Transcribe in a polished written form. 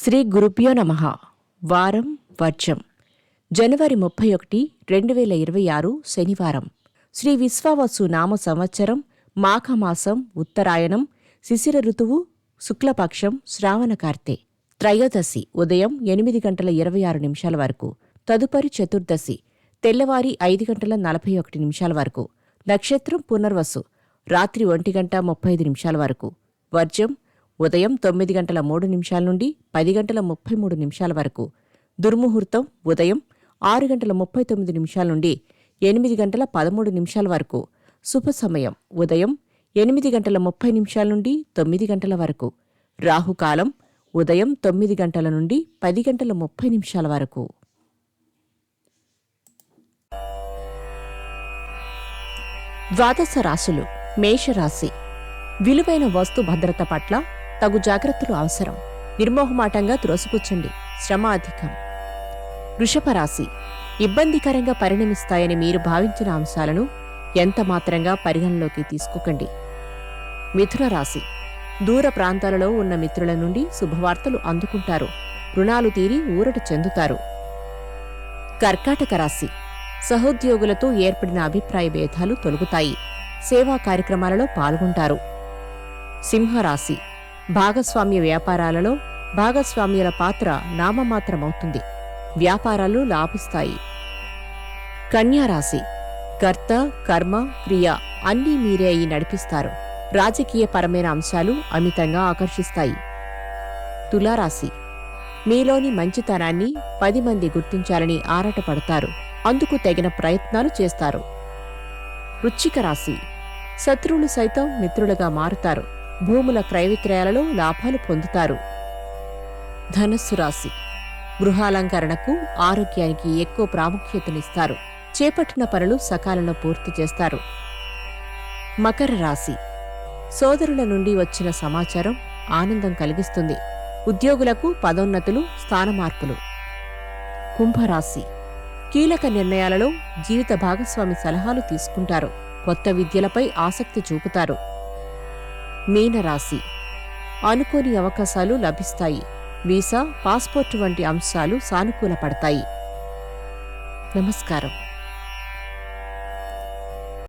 శ్రీ గురుభ్యో నమః. వారం వర్జం. జనవరి 31, 2026 శనివారం. శ్రీ విశ్వావసు నామ సంవత్సరం మాఘమాసం ఉత్తరాయణం శిశిర ఋతువు శుక్లపక్షం శ్రావణకార్తె. త్రయోదశి ఉదయం 8:26 వరకు. తదుపరి చతుర్దశి తెల్లవారి 5:41 వరకు. నక్షత్రం పునర్వసు రాత్రి 1:35 వరకు. వర్జం ఉదయం 9:03 నుండి 10:33 వరకు. దుర్ముహూర్తం ఉదయం 6:39 నుండి 8:13 వరకు. శుభ సమయం ఉదయం 8:30 నుండి 9 వరకు. రాహుకాలం ఉదయం 9 నుండి 10:30 వరకు. ద్వాదశ రాశులు. మేషరాశి. విలువైన వస్తు భద్రత పట్ల తగు జాగ్రత్తలు అవసరం. నిర్మోహమాటంగా త్రోసిపుచ్చండి, శ్రమ అధికం. వృషభరాశి. ఇబ్బందికరంగా పరిణమిస్తాయని మీరు భావించిన అంశాలను ఎంతమాత్రంగా పరిగణలోకి తీసుకోకండి. మిథున రాశి. దూర ప్రాంతాలలో ఉన్న మిత్రుల నుండి శుభవార్తలు అందుకుంటారు. రుణాలు తీరి ఊరట చెందుతారు. కర్కాటక రాశి. సహోద్యోగులతో ఏర్పడిన అభిప్రాయ భేదాలు తొలగుతాయి. సేవా కార్యక్రమాలలో పాల్గొంటారు. సింహరాశి. భాగస్వామ్య వ్యాపారాలలో భాగస్వామ్యుల పాత్ర నామమాత్రమవుతుంది. వ్యాపారాలు లాభిస్తాయి. కన్యారాశి. కర్త కర్మ క్రియ అన్నీ మీరే అయి నడిపిస్తారు. రాజకీయపరమైన అంశాలు అమితంగా ఆకర్షిస్తాయి. తులారాశి. మీలోని మంచితనాన్ని 10 మంది గుర్తించాలని ఆరాటపడతారు. అందుకు తగిన ప్రయత్నాలు చేస్తారు. వృశ్చిక రాశి. శత్రువులు సైతం మిత్రులుగా మారుతారు. భూముల క్రయవిక్రయాలలో లాభాలు పొందుతారు. ధనస్సు రాశి. గృహాలంకరణకు ఆరోగ్యానికి ఎక్కువ ప్రాముఖ్యతనిస్తారు. చేపట్టిన పనులు సకాలంలో పూర్తి చేస్తారు. మకర రాశి. సోదరుల నుండి వచ్చిన సమాచారం ఆనందం కలిగిస్తుంది. ఉద్యోగులకు పదోన్నతులు, స్థానమార్పులు. కుంభరాశి. కీలక నిర్ణయాలలో జీవిత భాగస్వామి సలహాలు తీసుకుంటారు. కొత్త విద్యలపై ఆసక్తి చూపుతారు. మీనరాశి. అనుకోని అవకాశాలు లభిస్తాయి. వీసా, పాస్పోర్టు వంటి అంశాలు సానుకూలపడతాయి. నమస్కారం.